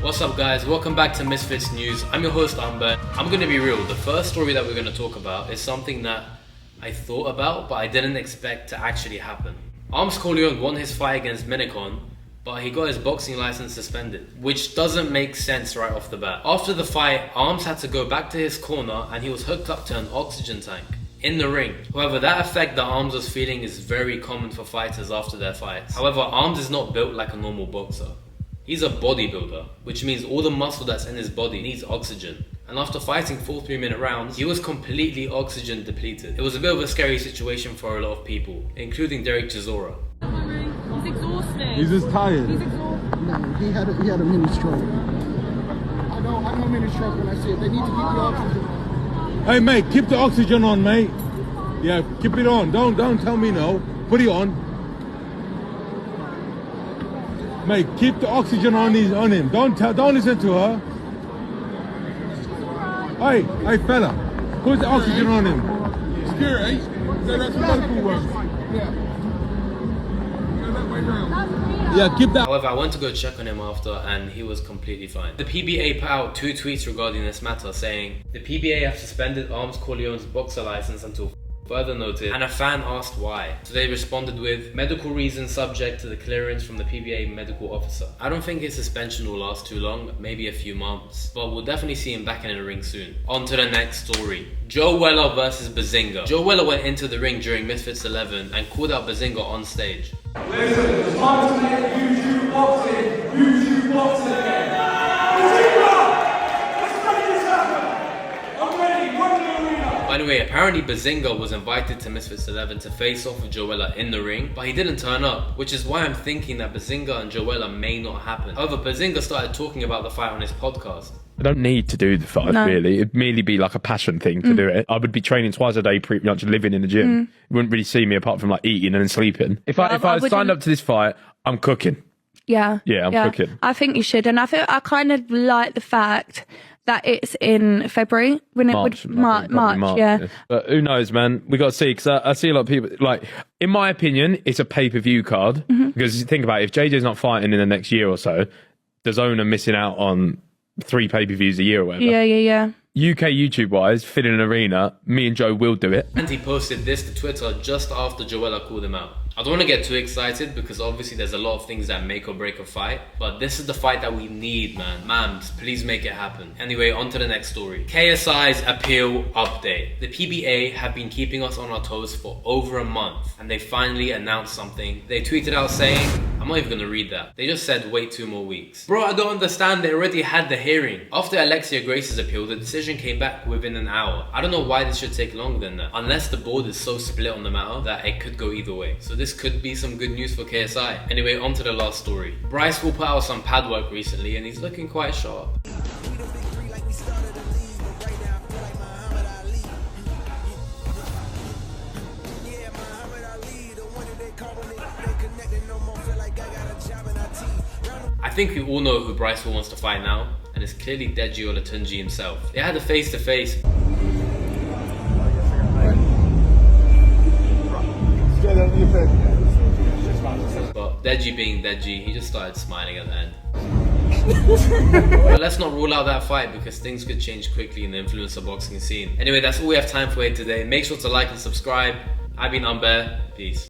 What's up guys, welcome back to Misfits News. I'm your host Baer. I'm gonna be real, the first story that we're gonna talk about is something that I thought about but I didn't expect to actually happen. Armz Korleone won his fight against Minicon, but he got his boxing license suspended, which doesn't make sense right off the bat. After the fight, Armz had to go back to his corner and he was hooked up to an oxygen tank in the ring. However, that effect that Armz was feeling is very common for fighters after their fights. However, Armz is not built like a normal boxer. He's a bodybuilder, which means all the muscle that's in his body needs oxygen. And after fighting 4 3-minute rounds, he was completely oxygen depleted. It was a bit of a scary situation for a lot of people, including Derek Chisora. He's exhausted. He's just tired. He's exhausted. No, he had a mini stroke. I know mini stroke when I see it. They need to keep the oxygen. Hey mate, keep the oxygen on, mate. Yeah, keep it on. Don't tell me no. Put it on. Mate, keep the oxygen on him. Don't listen to her. Hey fella, put the oxygen on him. Security, that's medical work. Yeah, keep that. However, I went to go check on him after and he was completely fine. The PBA put out 2 tweets regarding this matter saying, the PBA have suspended Armz Korleone's boxer license until further notice, and a fan asked why. So they responded with, medical reasons subject to the clearance from the PBA medical officer. I don't think his suspension will last too long, maybe a few months, but we'll definitely see him back in the ring soon. On to the next story. Joe Weller versus Bazinga. Joe Weller went into the ring during Misfits 11 and called out Bazinga on stage. Listen, it's time to make YouTube boxing again. Let's make this happen. I'm ready, run the arena. By the way, apparently Bazinga was invited to Misfits 11 to face off with Joe Weller in the ring, but he didn't turn up, which is why I'm thinking that Bazinga and Joe Weller may not happen. However, Bazinga started talking about the fight on his podcast. I don't need to do the fight, really. It'd merely be like a passion thing to do it. I would be training twice a day, pretty much living in the gym. You wouldn't really see me apart from like eating and then sleeping. If I signed up to this fight, I'm cooking. Yeah. Yeah, I'm cooking. I think you should. And I think I kind of like the fact that it's in February. When it March, would March, yeah. But who knows, man? We got to see, because I see a lot of people, like, in my opinion, it's a pay-per-view card. Because think about it, if JJ's not fighting in the next year or so, DAZN are missing out on 3 pay-per-views a year or whatever. Yeah. UK YouTube-wise, filling an arena, me and Joe will do it. And he posted this to Twitter just after Joe Weller called him out. I don't want to get too excited because obviously there's a lot of things that make or break a fight, but this is the fight that we need, man. Mams, please make it happen. Anyway, on to the next story. KSI's appeal update. The PBA have been keeping us on our toes for over a month and they finally announced something. They tweeted out saying, I'm not even gonna read that. They just said wait 2 more weeks. Bro, I don't understand, they already had the hearing. After Alexia Grace's appeal, the decision came back within an hour. I don't know why this should take longer than that, unless the board is so split on the matter that it could go either way. So this could be some good news for KSI. Anyway, on to the last story. Bryce will put out some pad work recently and he's looking quite sharp. I think we all know who Bryce wants to fight now, and it's clearly Deji Olatunji himself. They had a face-to-face. But Deji being Deji, he just started smiling at the end. But let's not rule out that fight because things could change quickly in the influencer boxing scene. Anyway, that's all we have time for here today. Make sure to like and subscribe. I've been Baer. Peace.